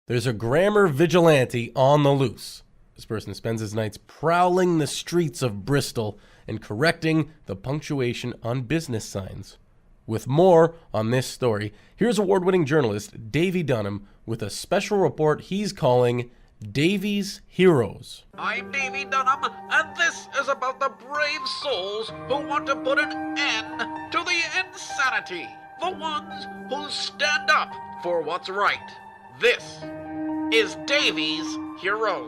There's a grammar vigilante on the loose. This person spends his nights prowling the streets of Bristol and correcting the punctuation on business signs. With more on this story, here's award-winning journalist Davie Dunham with a special report he's calling Davie's Heroes. I'm Davie Dunham, and this is about the brave souls who want to put an end to the insanity. The ones who stand up for what's right. This is Davie's Heroes.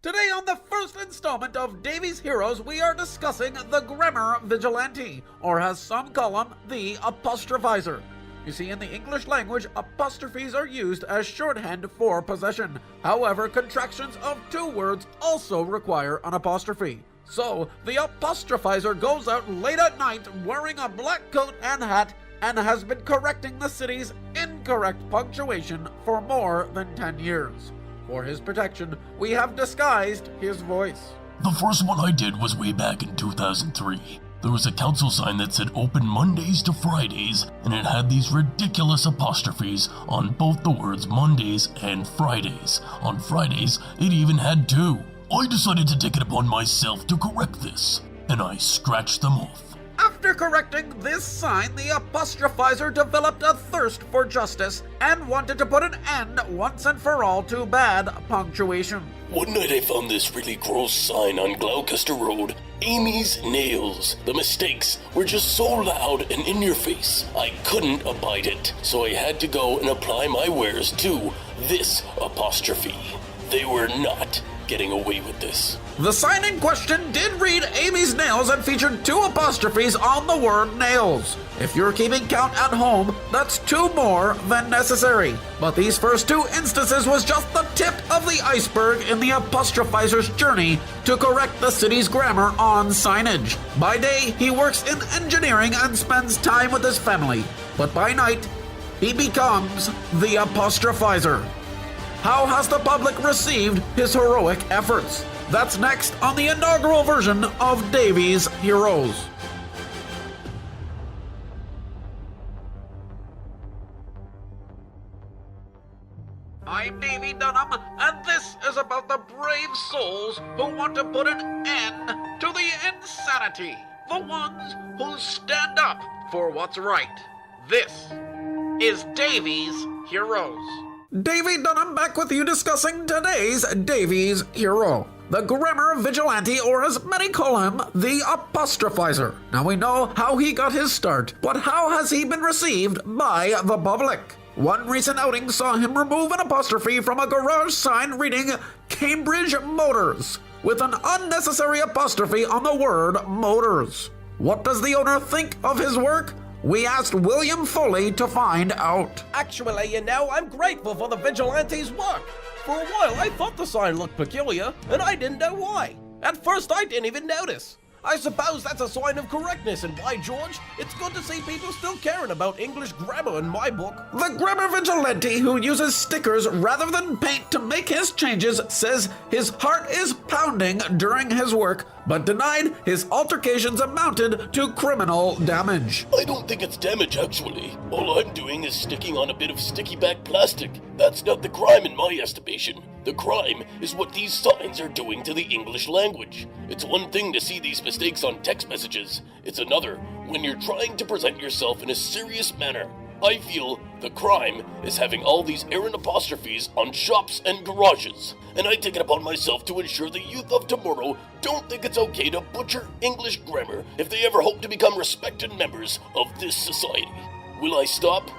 Today on the first installment of Davie's Heroes, we are discussing the Grammar Vigilante, or as some call him, the Apostrophizer. You see, in the English language, apostrophes are used as shorthand for possession. However, contractions of two words also require an apostrophe. So, the Apostrophizer goes out late at night wearing a black coat and hat and has been correcting the city's incorrect punctuation for more than 10 years. For his protection, we have disguised his voice. The first one I did was way back in 2003. There was a council sign that said open Mondays to Fridays, and it had these ridiculous apostrophes on both the words Mondays and Fridays. On Fridays, it even had two. I decided to take it upon myself to correct this, and I scratched them off. After correcting this sign, the Apostrophizer developed a thirst for justice and wanted to put an end once and for all to bad punctuation. One night I found this really gross sign on Gloucester Road, Amy's Nails. The mistakes were just so loud and in your face, I couldn't abide it. So I had to go and apply my wares to this apostrophe. They were not getting away with this. The sign in question did read Amy's Nails and featured two apostrophes on the word nails. If you're keeping count at home, that's two more than necessary. But these first two instances was just the tip of the iceberg in the Apostrophizer's journey to correct the city's grammar on signage. By day, he works in engineering and spends time with his family. But by night, he becomes the Apostrophizer. How has the public received his heroic efforts? That's next on the inaugural version of Davie's Heroes. I'm Davie Dunham, and this is about the brave souls who want to put an end to the insanity. The ones who stand up for what's right. This is Davie's Heroes. Davie Dunham back with you discussing today's Davie's Hero. The Grammar Vigilante, or as many call him, the Apostrophizer. Now we know how he got his start, but how has he been received by the public? One recent outing saw him remove an apostrophe from a garage sign reading Cambridge Motors, with an unnecessary apostrophe on the word motors. What does the owner think of his work? We asked William Foley to find out. Actually, I'm grateful for the vigilante's work. For a while, I thought the sign looked peculiar, and I didn't know why. At first, I didn't even notice. I suppose that's a sign of correctness, and by George, it's good to see people still caring about English grammar in my book. The Grammar Vigilante, who uses stickers rather than paint to make his changes, says his heart is pounding during his work, but denied his altercations amounted to criminal damage. I don't think it's damage, actually. All I'm doing is sticking on a bit of sticky back plastic. That's not the crime in my estimation. The crime is what these signs are doing to the English language. It's one thing to see these mistakes on text messages. It's another when you're trying to present yourself in a serious manner. I feel the crime is having all these errant apostrophes on shops and garages. And I take it upon myself to ensure the youth of tomorrow don't think it's okay to butcher English grammar if they ever hope to become respected members of this society. Will I stop?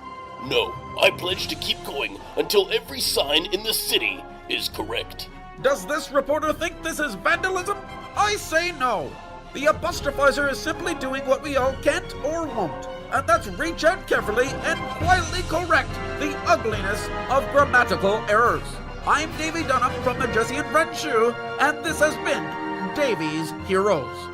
No. I pledge to keep going until every sign in the city is correct. Does this reporter think this is vandalism? I say no. The Apostrophizer is simply doing what we all can't or won't, and that's reach out carefully and quietly correct the ugliness of grammatical errors. I'm Davie Dunham from the Jesse and Friends Shoe, and this has been Davie's Heroes.